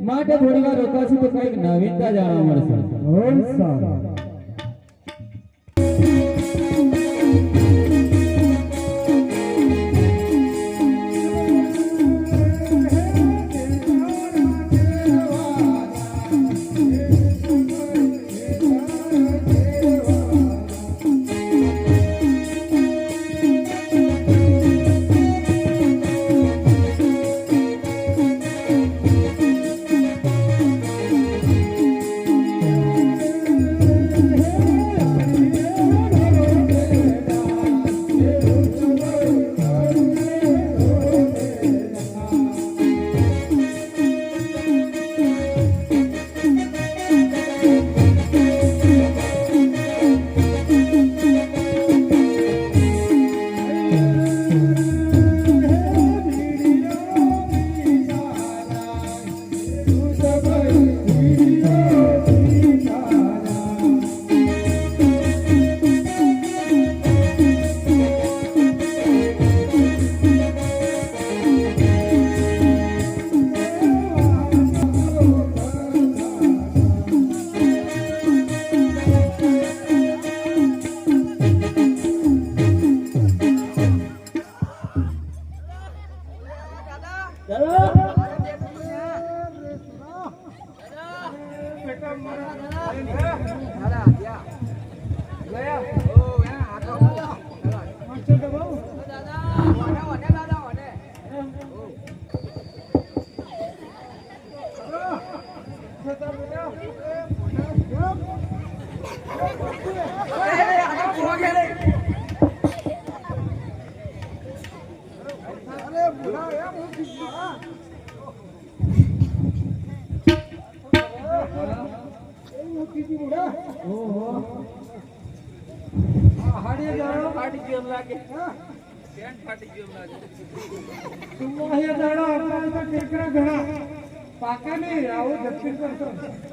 માટે થોડી વાર રોકાશું તો કંઈક નવીનતા જાણવા મળશે. બહુ સારું.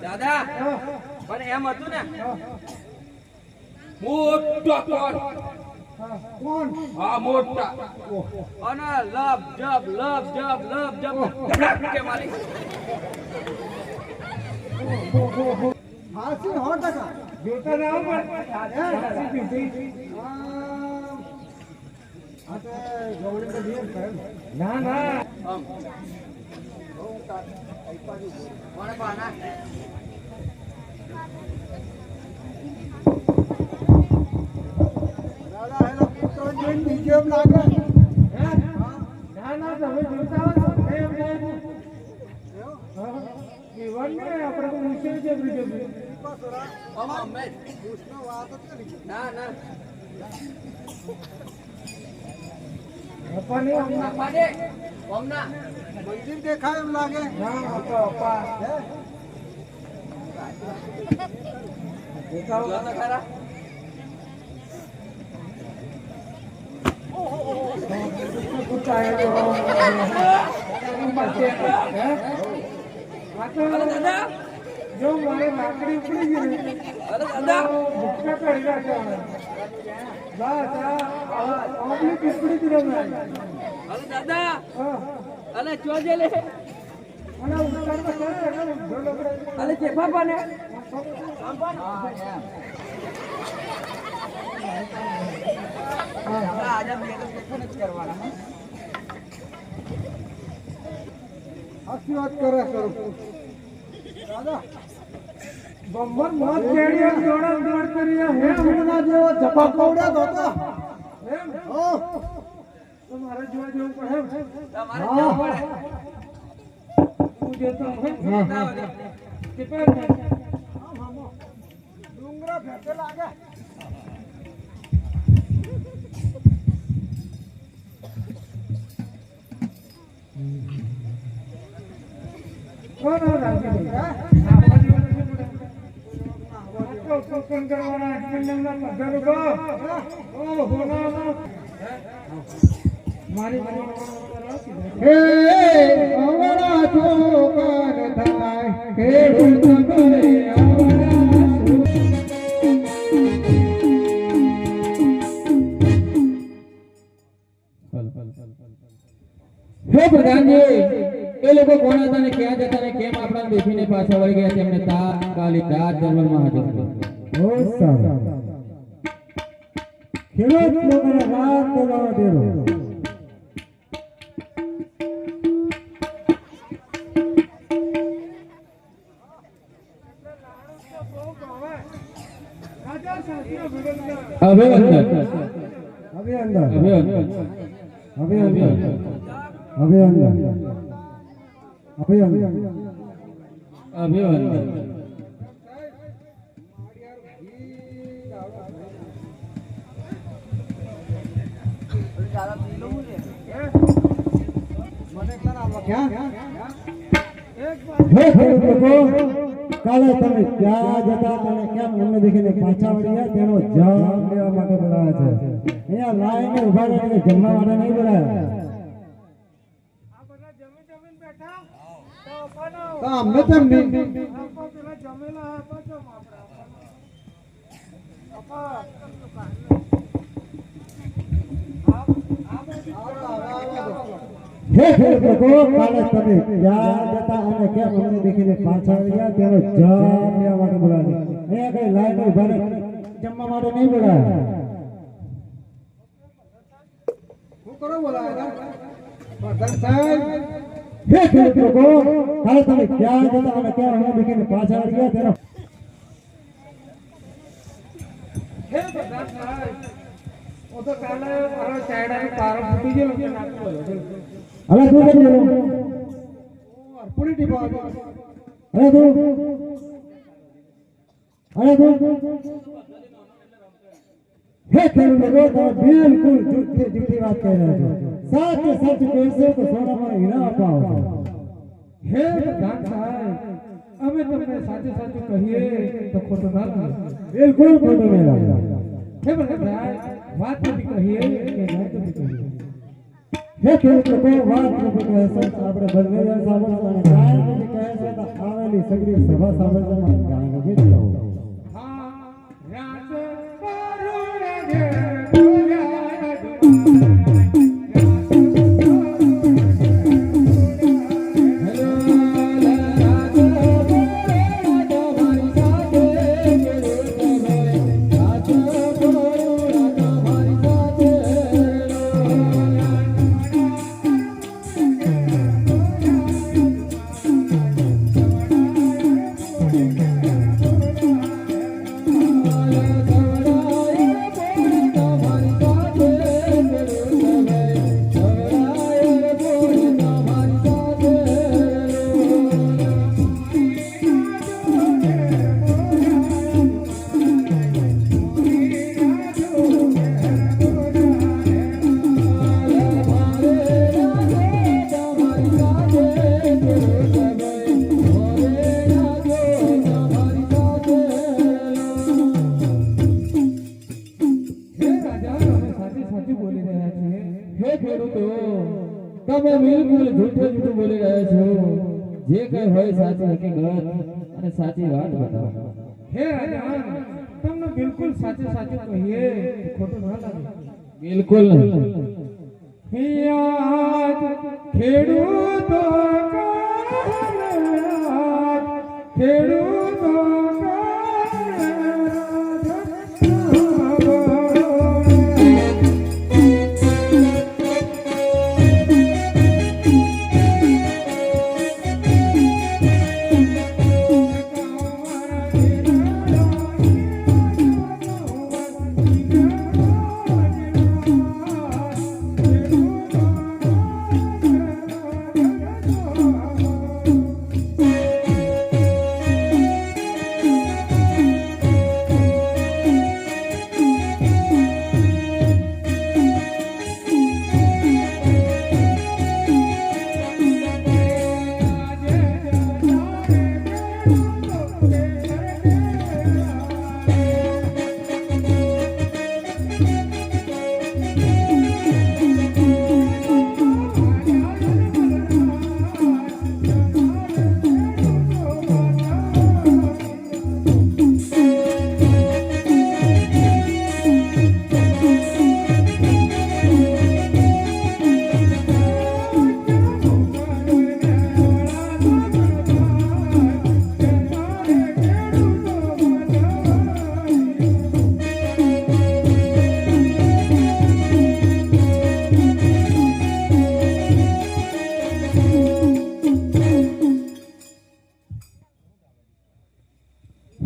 દાદા પણ એમ હતું ને મોટો કોણ હા મોટા અને લબ જબ કે મારી હાસી 100% જોતા જાવ પણ હાસી પીધી આતે ગવણી તો દિયે કરે ના કોણ બાના દાદા હેલો પુત્ર જોઈન બીજેમ લાગે ના તમે જોતા હો એમ જીવન મે આપણે તો મુશ્કેલ છે બીજે અમે પૂછનો વાત જ કરી ના અપાને ઓમના મંદિર દેખાય એમ લાગે ના અપા હે દેખાવ જો તો ખરા कुछ आया तो દાદા जो मारे लाकड़ी उखड़ी गई અરે દાદા मुक्का करेगा क्या बस आपने किसकी तरफ में અરે દાદા हां અલે ચોજે લે અને ઉતાર પર ચડ અલે જેફા પાને આજે મેં દેખન જ કરવાના આખી વાત કરે કરું દાદા બમ્બર મોત કેડીઓ જોડા જોડ કરી હે હમણા જેવો જપા પવડ્યા તો એમ ઓ તમારે જોવા જેવું પડે તમારે કેવું પડે હું જેતો ના કે પર ડુંગરા ફેંકે લાગે કોણ રાજી કોણ કરવાના અટકંડના પગાર ઉભો ઓ હોના મારી હે આવડા છોકર થાય હે ભૂતમરે હે પ્રધાનજી એ લોકો કોણ હતા ને ક્યાં જતા પાછા વળી ગયા તેમને તાત્કાલિક રાજ દરબારમાં હાજર કર્યા. બહુ સારું. ખેડૂત લોકોને રાત બોલાવવા દેરો. અભિનંદન અભિનંદન અભિનંદન અભિનંદન અભિનંદન અભિનંદન. અભિનંદન. હે ખેડૂત લોકો, કાલે તમે ક્યાં જતા અને કેમ અમને દેખીને પાછા વળ્યા તેનો જવાબ લેવા માટે બોલાવ્યા છે. અહીંયા લાઈને ઉભા રહીને જમવા માટે નહીં બોલાવ્યા. તો અમને તેમ નહીં. હે ખેડૂત લોકો, કાલે તમે ક્યાં જતા અને કેમ અમને દેખીને પાછા વળ્યા તેનો જવાબ લેવા માટે બોલાવ્યા છે. અહીંયા કઈ લાઈને ઉભા રહીને જમવા માટે નહીં બોલાવ્યા. હે ખેડૂત લોકો, કાલે તમે ક્યાં જતા અને કેમ અમને દેખીને પાછા વળ્યા તેનો હે પ્રધાન સાહેબ, ઓ તો કાલે મારો ચાયડાનો પારો ફૂટી ગયો કે નાખો હવે તું કરી લો. પૂરી ટીપો હવે તું હે ખેડૂત લોકો, તમે બિલકુલ જૂઠી વાત કહી રહ્યા છો. સાચું સાચું કહેશો તો સોનામાં હીરા અપાવો. હે પ્રધાન સાહેબ, અમે તમને સાચું સાચું કહીએ તો ખોટું ના લાગે. બિલકુલ ખોટું નહીં લાગે. હે પ્રધાન સાહેબ, વાત નથી કહીએ કે ના નથી કહીએ. હે ખેડૂત લોકો, વાત નથી કહેશો તો આપણે બંને જણ સાંભળશો અને ગાય નથી કહેશો તો આવેલી સગડી સભા સાંભળશો અને ગાય નથી જવું. હા રાત પરુણ ઘેર બોલ્યા હે ખેડૂતો, તમે બિલકુલ જૂઠું બોલી રહ્યા છો. જે કઈ હોય સાચી હકીકત અને સાચી વાત બતાવો. હે રાજા, તમને બિલકુલ સાચું સાચું કહીએ તો ખોટું ના લાગે. બિલકુલ નહીં. હિયાત ખેડૂતો કારનાર, ખેડૂતો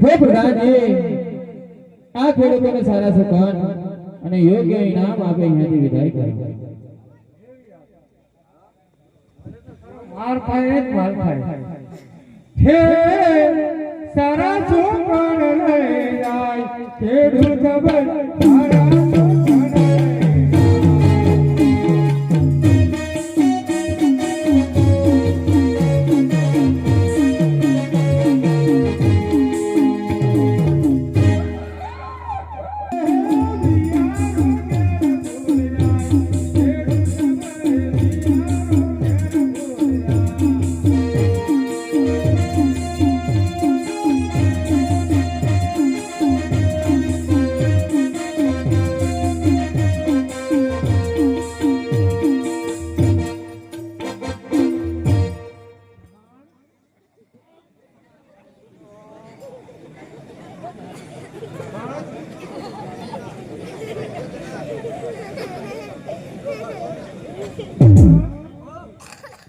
હે પ્રધાનજી આ ખેડૂતોને સારા સુકાન અને યોગ્ય ઇનામ આપે અહીંયાથી વિદાય કરો માર ખાય જ માર ખાય હે સારા છોકરા લઈ જાય ખેડૂત બળ સારા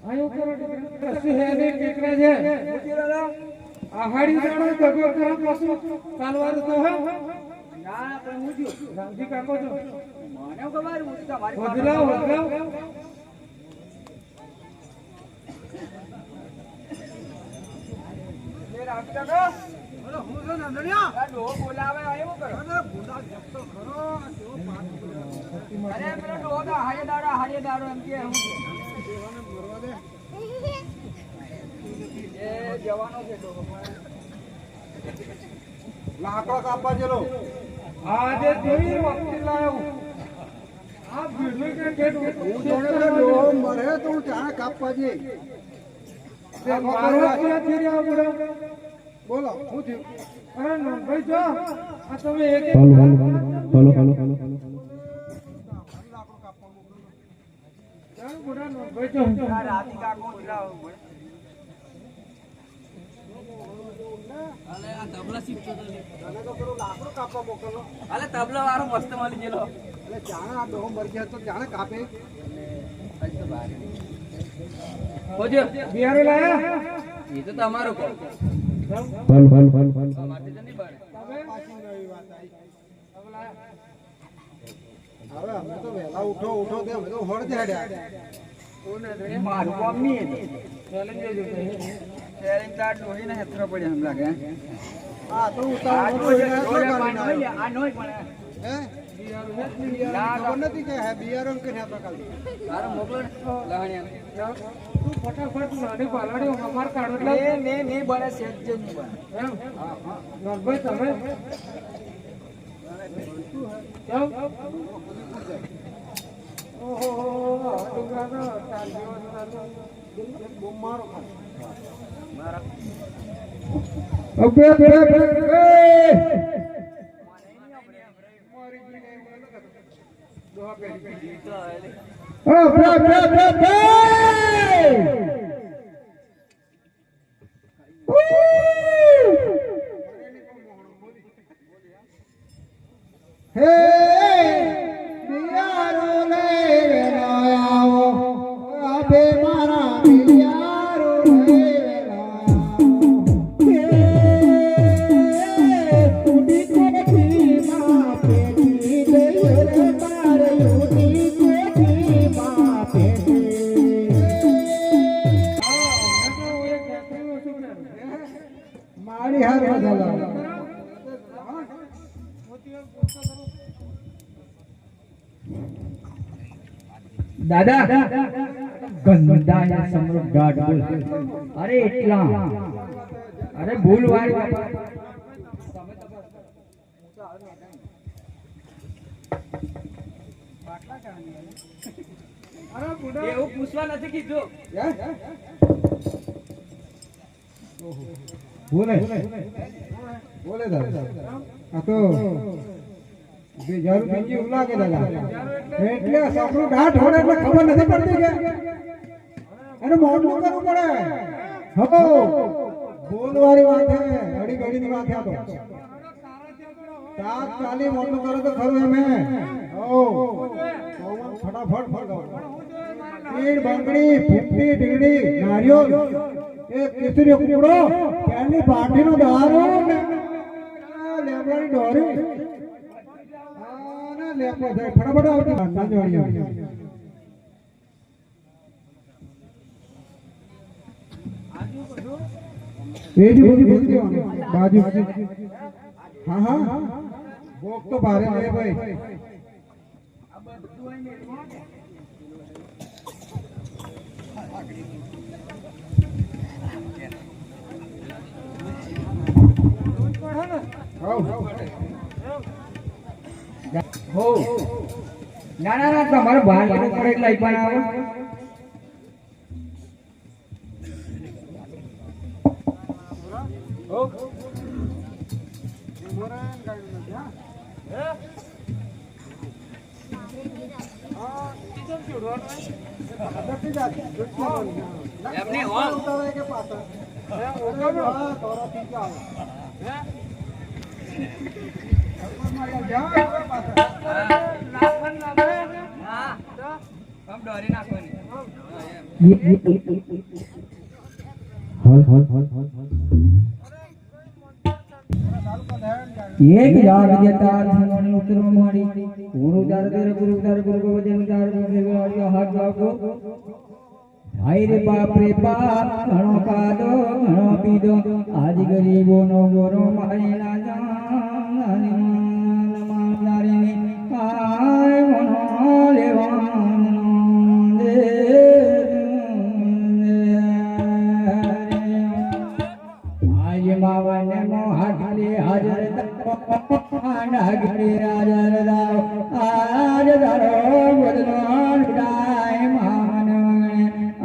આયો કરો કશું હે ને કેકરા છે આહાડી જાણો જગો કરો કશું કાલવાર તો હે ના પણ હું જો રામજી કાકો છો મને ખબર હું તમારી હોદલાવ એ રામજી કાકા બોલો હું છો નંદણિયા આ ડો બોલાવે આયો કરો અરે બોલા જપતો ખરો જો પાટ અરે પેલો ડો દા હાડે દાડો એમ કે હું લાકડો કાપવા જેલો આજે જોઈ વખતે લાયો આ ભીડું કે કેટ હું જોડે ડોહો મરે તો હું ચાણા કાપવા જે તે મારો ક્યાં થઈ રહ્યા બડા બોલો શું થયું અરે ભાઈ જો આ તમે એક એક ચાલ બડા ભાઈ જો આ રાતી કાકો ઉતરાવ અલે આ તબલા શીખતો તો તને તો પેલો લાકડો કાપવા મોકલો અલે તબલા વાળો મસ્ત મળી ગયેલો એટલે ચાણા આ ડોહો મરી ગયા તો ચાણા કાપે હોજો બિહારો લાયા એ તો તમારો કોલ ફલ ફલ ફલ ફલ માટે તો નહીં બને પાછી નવી વાત આવી હવે અમે તો વહેલા ઉઠો તે અમે તો હોડ દેડ્યા મારું કામ નહીં ચેલેન્જ જો શેરિંગ તાર ડોહી ને હેતરો પડ્યા એમ લાગે હા તો આ ઉતાવળ ડોહી કરીને ડોહી તો પાણી ગાડી આ નોય પણ હે બિહારો હે ખબર નથી કે હે બિયારણ કે હે પ્રકાર તારો મોકલો ને લહણિયા તું ફટાફટ નાની પાલડી અમાર કાઢો એટલે ને બને સેજ જ નહીં બને એમ નરભાઈ તમે જાઓ ઓહો ડુંગરાનો ચાલ્યો બોમ મારો ઓકે હે બિયારો લે આવો આપે મારા બિયારો લે ઉડી કોઠી માં પેટી દે રે તારે ઉડી કોઠી માં પેટી મારી હાર બદલા દાદા ગંદા હે સમૃદ્ધ ગાઢ બોલ અરે એટલા અરે ભૂલ વાળી એવું પૂછવા નથી કીધું બોલે બોલે દાદા આ તો બીજારું બીજી એવું લાગે દાદા એટલે સપનું ગાંઠ હોડે એટલે ખબર નથી પડતી કે એને મોટું કરવું પડે હો બોલવાળી વાત છે ઘડી ઘડીની વાત છે આ તો તાપ ચાલી મોટું કરો તો ખરું એમે હો ફટાફટ તીડ બંગડી ફૂફી ડીગડી નારિયોલ એ કેસરી કુકડો પેલી પાટીનો દારૂ ને લેબડાની ડોરી આ ના લેપો થાય ફટાફટ આવતી સાંજવાળી વેજી બધું ભૂલી દેવાનું બાજુ હા હા ભોગ તો ભારે લે ભાઈ હો ના ના ના તમારે બહાર જવું પડે એટલે અહીં પણ આવો એમને હો એક યાદ દેતા સમોની ઉતરો મારી ગુરુ દાર ગુરુ વજન દાર દેવાળિયો હાથ આપો ભાઈ રે બાપ રે બાપ ઘણો કાદો ઘણો પીધો આજ ગરીબો નો ગોરો મારી ના જાન નમાનારી કાય મનો લેવાનો દે આજ માવને મો હાથલે હાજર નાગરી હાજર દાવ આજ દારો બદલો ડાય માન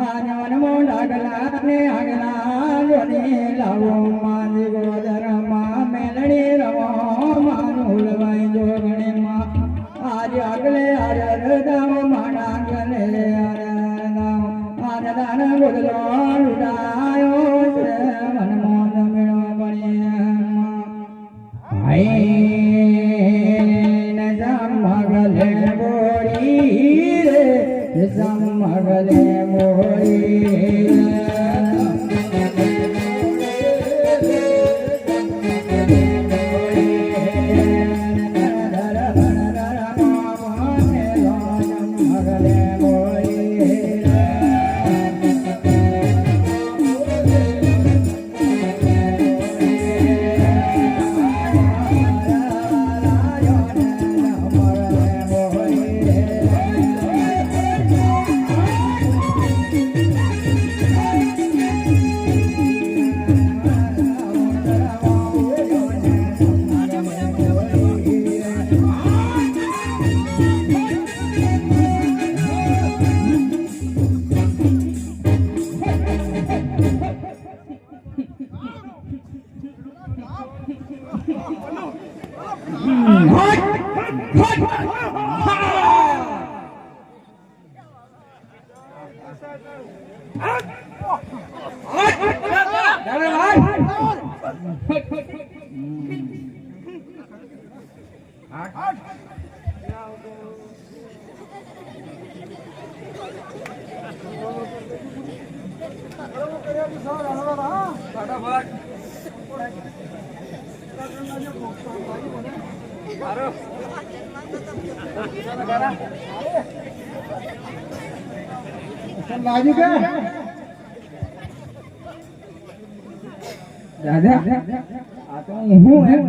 આનવન મો ડાગલા ને આગલા જોની લાવો માજી ગોદર માં મેલણી રવો માનું લવાઈ જોગણી માં આજ આગલે હાજર દાવ માણા ગલે હાજર દાવ આજ દાન બદલો ડાયો છે મન મોન મેળો બણી આઈ મગલે મોરી રે મગલે મોરી બાજુ કે દાદા આ તો હું એમ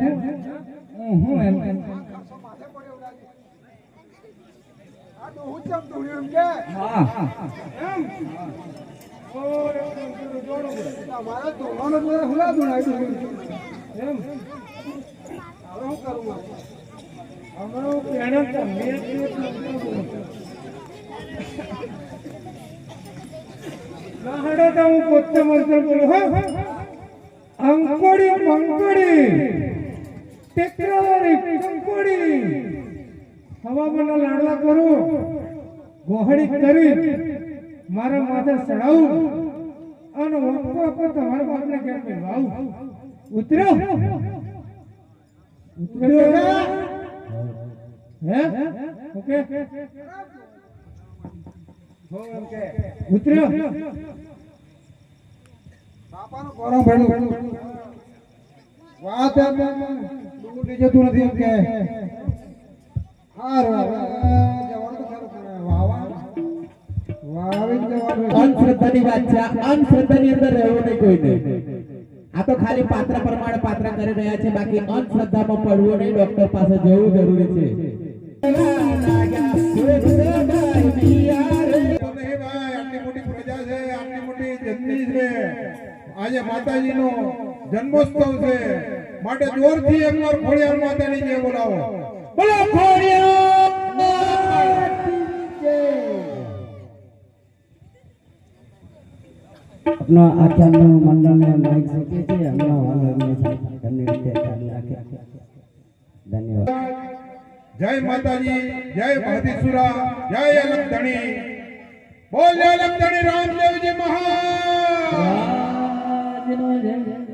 આ તો હું ચમ તું કે હા તમારા તોવાનો જોડે હુલા દુણાઈ એમ હવે હું કરું અમારો પેણો તમે લહડો તો હું પોતે મરતો બોલું હો અંકોડી મંકોડી ટેકરાવાળી કંકોડી હવામાનના લાડવા કરું ગોહડી કરી મારા માથે ચડાવું અને વખો તમારા બાપને ઘેર પહેરવાવું ઉતર્યો હે ઓકે હો એમ કે ઉતર્યો બાપાનો કોરો ભેળું વાત તું લઈ જતું નથી એમ કે હારું હવે જવાનું તો ખરું પણ વાવી જવાનું અંધશ્રદ્ધાની વાત છે આ અંધશ્રદ્ધાની અંદર રહેવું નહીં કોઈને આ તો ખાલી પાત્ર પ્રમાણે પાત્ર કરી રહ્યા છે બાકી અંધશ્રદ્ધામાં પડવું નહીં ડોક્ટર પાસે જવું જરૂરી છે આટલી મોટી પ્રજા છે આટલી મોટી જનની છે આજે માતાજીનો જન્મોત્સવ છે માટે જોરથી એકવાર ખોડિયાર માતાની જય બોલાવો બોલો ખોડિયાર अपना आख्यान मंडल में माइक सीखे थे हमारा वाला करने के चालू रखे धन्यवाद जय माताजी जय भातीसुरा जय अलगधणी बोल जय अलगधणी रामदेव जी महाराज राज नो जय